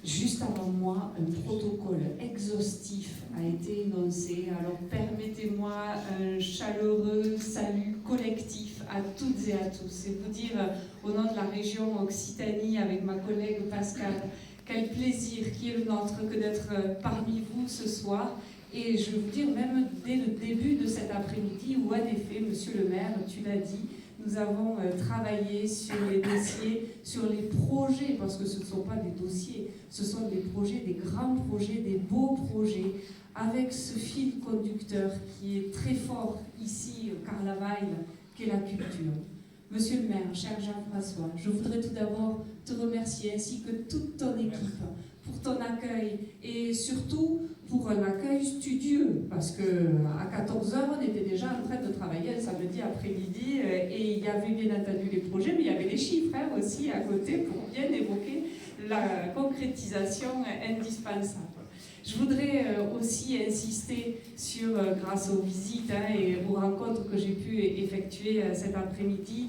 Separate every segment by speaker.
Speaker 1: Juste avant moi, un protocole exhaustif a été énoncé. Alors permettez-moi un chaleureux salut collectif à toutes et à tous. Et vous dire au nom de la région Occitanie avec ma collègue Pascale, quel plaisir qui est le nôtre que d'être parmi vous ce soir. Et je veux vous dire, même dès le début de cet après-midi, où en effet, monsieur le maire, tu l'as dit, nous avons travaillé sur les dossiers, sur les projets, parce que ce ne sont pas des dossiers, ce sont des projets, des grands projets, des beaux projets, avec ce fil conducteur qui est très fort ici, au Carlavaille, qu'est la culture. Monsieur le maire, cher Jean-François, je voudrais tout d'abord te remercier, ainsi que toute ton équipe, pour ton accueil, et surtout pour un accueil studieux, parce qu'à 14h, on était déjà en train de travailler un samedi après-midi, et il y avait bien entendu les projets, mais il y avait les chiffres aussi à côté pour bien évoquer la concrétisation indispensable. Je voudrais aussi insister sur, grâce aux visites et aux rencontres que j'ai pu effectuer cet après-midi,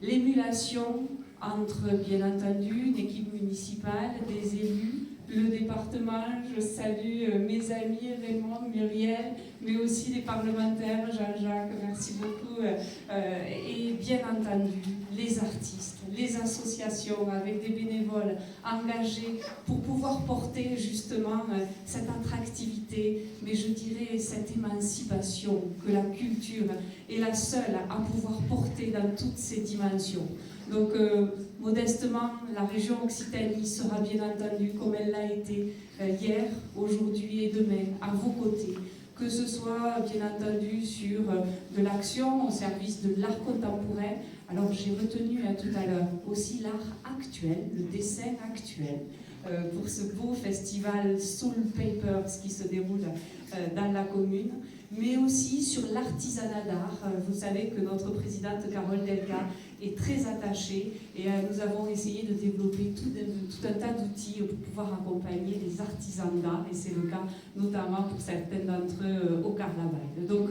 Speaker 1: l'émulation entre, bien entendu, une équipe municipale, des élus, le département. Je salue mes amis Raymond, Muriel, mais aussi les parlementaires, Jean-Jacques, merci beaucoup, et bien entendu les artistes, les associations avec des bénévoles engagés pour pouvoir porter justement cette attractivité, mais je dirais cette émancipation que la culture est la seule à pouvoir porter dans toutes ses dimensions. Donc, modestement, la région Occitanie sera bien entendu, comme elle l'a été hier, aujourd'hui et demain, à vos côtés. Que ce soit bien entendu sur de l'action au service de l'art contemporain. Alors j'ai retenu tout à l'heure aussi l'art actuel, le dessin actuel, pour ce beau festival Soul Papers qui se déroule dans la commune, mais aussi sur l'artisanat d'art. Vous savez que notre présidente Carole Delga est très attachée et nous avons essayé de développer tout un tas d'outils pour pouvoir accompagner les artisans d'art, et c'est le cas notamment pour certains d'entre eux au Carlavaille. Donc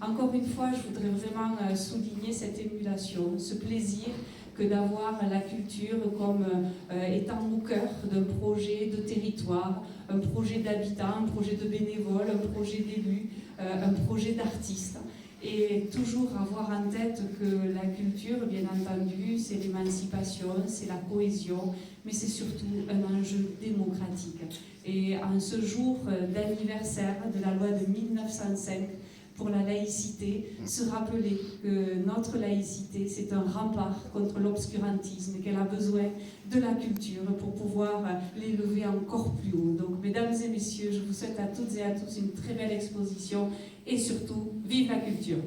Speaker 1: encore une fois, je voudrais vraiment souligner cette émulation, ce plaisir que d'avoir la culture comme étant au cœur d'un projet de territoire, un projet d'habitants, un projet de bénévoles, un projet d'élus, un projet d'artistes. Et toujours avoir en tête que la culture, bien entendu, c'est l'émancipation, c'est la cohésion, mais c'est surtout un enjeu démocratique. Et en ce jour d'anniversaire de la loi de 1905, pour la laïcité, se rappeler que notre laïcité, c'est un rempart contre l'obscurantisme et qu'elle a besoin de la culture pour pouvoir l'élever encore plus haut. Donc, mesdames et messieurs, je vous souhaite à toutes et à tous une très belle exposition et surtout, vive la culture!